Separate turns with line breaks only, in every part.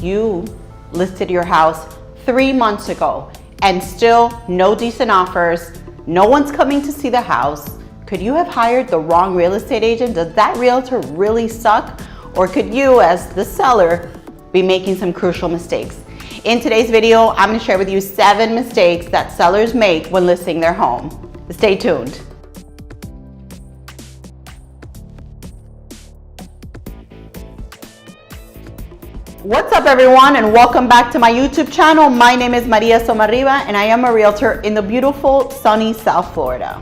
you listed your house 3 months ago and still no decent offers, no one's coming to see the house, could you have hired the wrong real estate agent? Does that realtor really suck? Or could you, as the seller, be making some crucial mistakes? In today's video, I'm going to share with you 7 mistakes that sellers make when listing their home. Stay tuned. What's up, everyone, and welcome back to my YouTube channel. My name is Somarriba, and I am a realtor in the beautiful, sunny South Florida.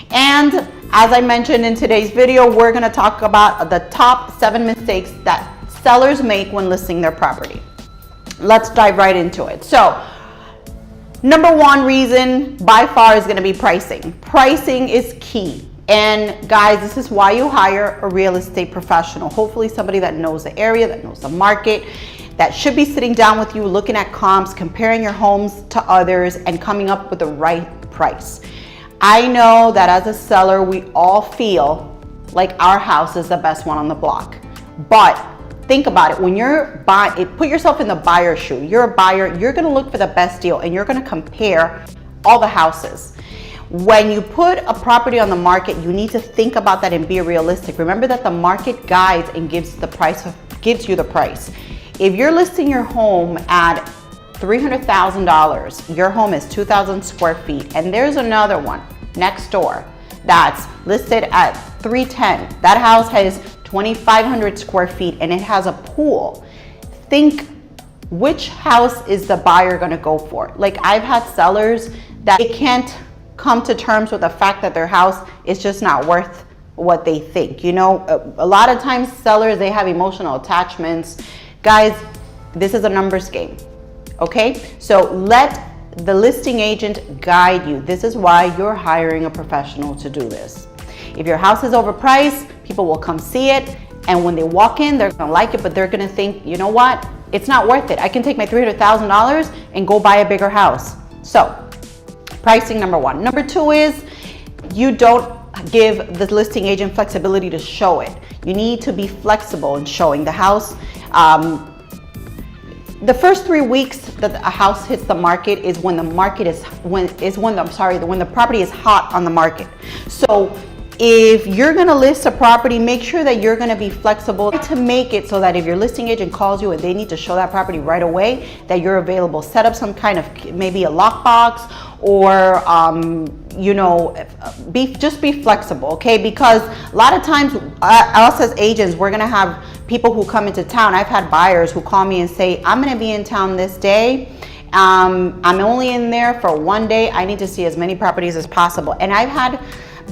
And as I mentioned in today's video, we're going to talk about the top 7 mistakes that sellers make when listing their property. Let's dive right into it. So, number 1 reason by far is going to be pricing. Pricing is key. And guys, this is why you hire a real estate professional. Hopefully somebody that knows the area, that knows the market, that should be sitting down with you, looking at comps, comparing your homes to others, and coming up with the right price. I know that as a seller, we all feel like our house is the best one on the block. But think about it. When you're buying, put yourself in the buyer's shoe. You're a buyer, you're gonna look for the best deal, and you're gonna compare all the houses. When you put a property on the market, you need to think about that and be realistic. Remember that the market guides and gives you the price. If you're listing your home at $300,000, your home is 2,000 square feet, and there's another one next door that's listed at $310,000. That house has 2,500 square feet and it has a pool. Think, which house is the buyer gonna go for? Like, I've had sellers that they can't come to terms with the fact that their house is just not worth what they think. You know, a lot of times sellers, they have emotional attachments. Guys, this is a numbers game, okay? So let the listing agent guide you. This is why you're hiring a professional to do this. If your house is overpriced, people will come see it, and when they walk in, they're gonna like it, but they're gonna think, you know what? It's not worth it. I can take my $300,000 and go buy a bigger house. So, pricing, number 1. Number 2 is you don't give the listing agent flexibility to show it. You need to be flexible in showing the house. The first 3 weeks that a house hits the market is when the property is hot on the market. So if you're gonna list a property, make sure that you're gonna be flexible to make it so that if your listing agent calls you and they need to show that property right away, that you're available. Set up some kind of, maybe a lockbox, or you know, just be flexible, okay? Because a lot of times us as agents, we're gonna have people who come into town. I've had buyers who call me and say, I'm gonna be in town this day. I'm only in there for 1 day. I need to see as many properties as possible. And I've had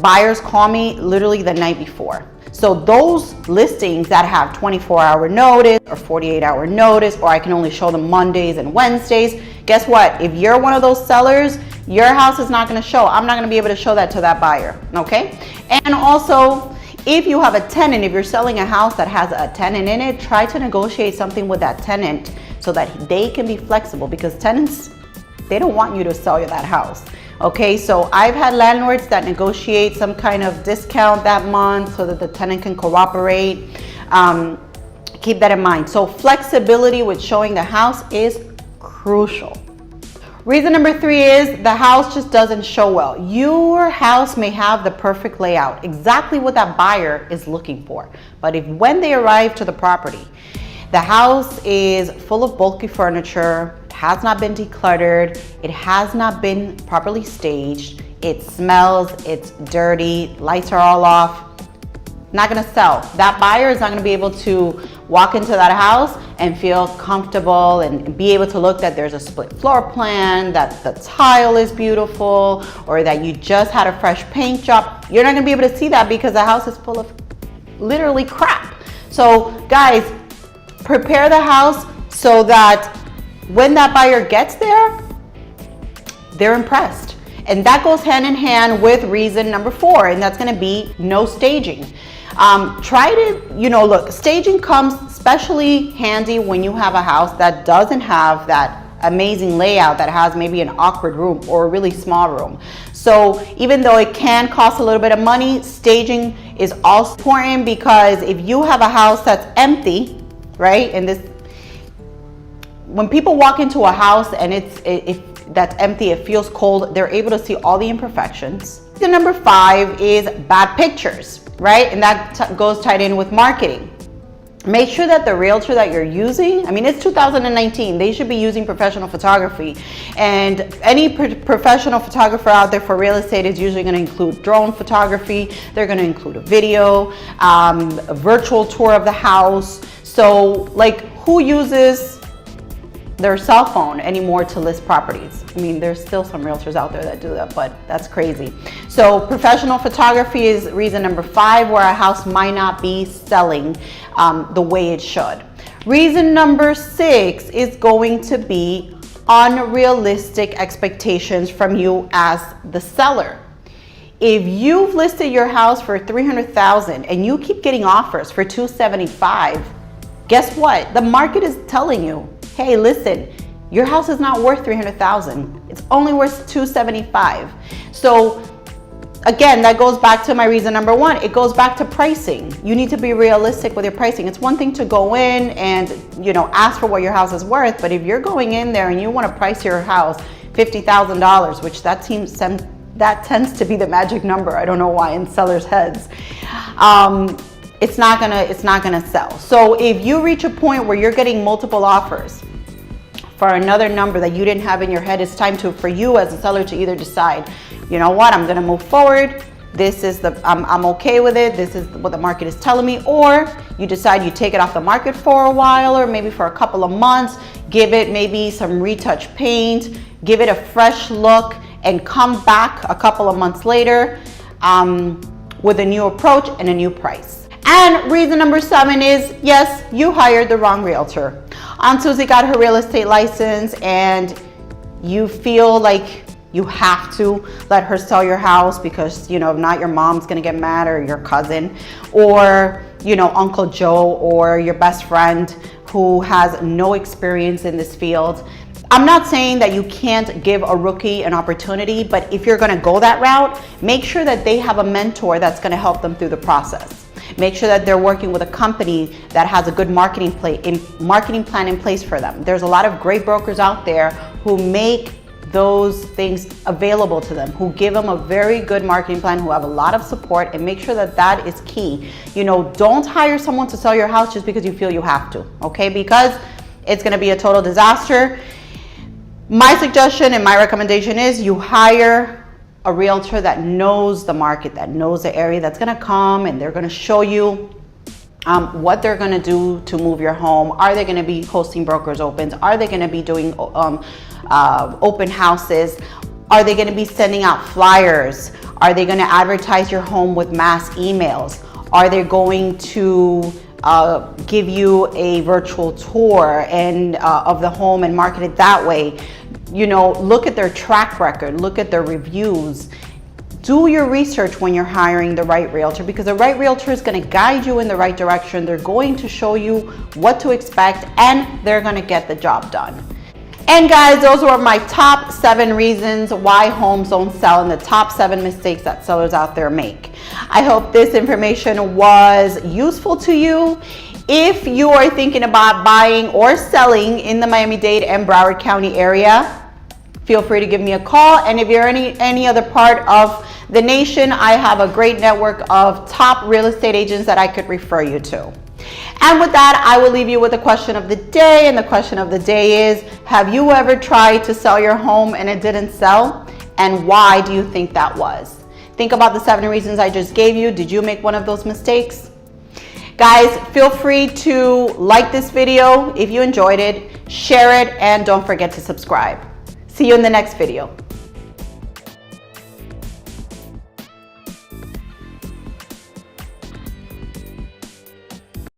buyers call me literally the night before. So those listings that have 24-hour notice or 48-hour notice, or I can only show them Mondays and Wednesdays, guess what? If you're one of those sellers, your house is not gonna show. I'm not gonna be able to show that to that buyer, okay? And also, if you have a tenant, if you're selling a house that has a tenant in it, try to negotiate something with that tenant so that they can be flexible, because tenants, they don't want you to sell that house. Okay, so I've had landlords that negotiate some kind of discount that month so that the tenant can cooperate. Keep that in mind. So flexibility with showing the house is crucial. Reason number 3 is the house just doesn't show well. Your house may have the perfect layout, exactly what that buyer is looking for. But if when they arrive to the property, the house is full of bulky furniture, has not been decluttered, it has not been properly staged, it smells, it's dirty, lights are all off, not gonna sell. That buyer is not gonna be able to walk into that house and feel comfortable and be able to look that there's a split floor plan, that the tile is beautiful, or that you just had a fresh paint job. You're not gonna be able to see that because the house is full of literally crap. So guys, prepare the house so that when that buyer gets there, they're impressed. And that goes hand in hand with reason number 4, and that's gonna be no staging. Try to, look, staging comes especially handy when you have a house that doesn't have that amazing layout, that has maybe an awkward room or a really small room. So even though it can cost a little bit of money, staging is also important, because if you have a house that's empty, right, and this, when people walk into a house and if that's empty, it feels cold, they're able to see all the imperfections. The number 5 is bad pictures, right? And that goes tied in with marketing. Make sure that the realtor that you're using, I mean, it's 2019, they should be using professional photography. And any professional photographer out there for real estate is usually going to include drone photography. They're going to include a video, a virtual tour of the house. So like, who uses their cell phone anymore to list properties? I mean, there's still some realtors out there that do that, but that's crazy. So professional photography is reason number 5 where a house might not be selling the way it should. Reason number 6 is going to be unrealistic expectations from you as the seller. If you've listed your house for $300,000 and you keep getting offers for $275,000, guess what? The market is telling you, hey, listen, your house is not worth $300,000. It's only worth $275,000. So again, that goes back to my reason number 1. It goes back to pricing. You need to be realistic with your pricing. It's one thing to go in and, you know, ask for what your house is worth, but if you're going in there and you want to price your house $50,000, which that tends to be the magic number. I don't know why in sellers' heads. It's not gonna sell. So if you reach a point where you're getting multiple offers for another number that you didn't have in your head, it's time for you as a seller to either decide, you know what, I'm gonna move forward. This is I'm okay with it. This is what the market is telling me. Or you decide you take it off the market for a while, or maybe for a couple of months, give it maybe some retouch paint, give it a fresh look, and come back a couple of months later with a new approach and a new price. And reason number 7 is, yes, you hired the wrong realtor. Aunt Susie got her real estate license and you feel like you have to let her sell your house because, you know, if not, your mom's gonna get mad, or your cousin, or, you know, Uncle Joe, or your best friend who has no experience in this field. I'm not saying that you can't give a rookie an opportunity, but if you're gonna go that route, make sure that they have a mentor that's gonna help them through the process. Make sure that they're working with a company that has a good marketing plan in place for them. There's a lot of great brokers out there who make those things available to them, who give them a very good marketing plan, who have a lot of support, and make sure that that is key. You know, don't hire someone to sell your house just because you feel you have to, okay? Because it's gonna be a total disaster. My suggestion and my recommendation is you hire a realtor that knows the market, that knows the area, that's gonna come and they're gonna show you what they're gonna do to move your home. Are they gonna be hosting brokers opens? Are they gonna be doing open houses? Are they gonna be sending out flyers? Are they gonna advertise your home with mass emails? Are they going to give you a virtual tour and of the home and market it that way? You know, look at their track record, look at their reviews. Do your research when you're hiring the right realtor, because the right realtor is going to guide you in the right direction. They're going to show you what to expect, and they're going to get the job done. And guys, those were my top 7 reasons why homes don't sell, and the top 7 mistakes that sellers out there make. I hope this information was useful to you. If you are thinking about buying or selling in the Miami-Dade and Broward County area, feel free to give me a call. And if you're any other part of the nation, I have a great network of top real estate agents that I could refer you to. And with that, I will leave you with the question of the day. And the question of the day is, have you ever tried to sell your home and it didn't sell? And why do you think that was? Think about the 7 reasons I just gave you. Did you make one of those mistakes? Guys, feel free to like this video if you enjoyed it, share it, and don't forget to subscribe. See you in the next video.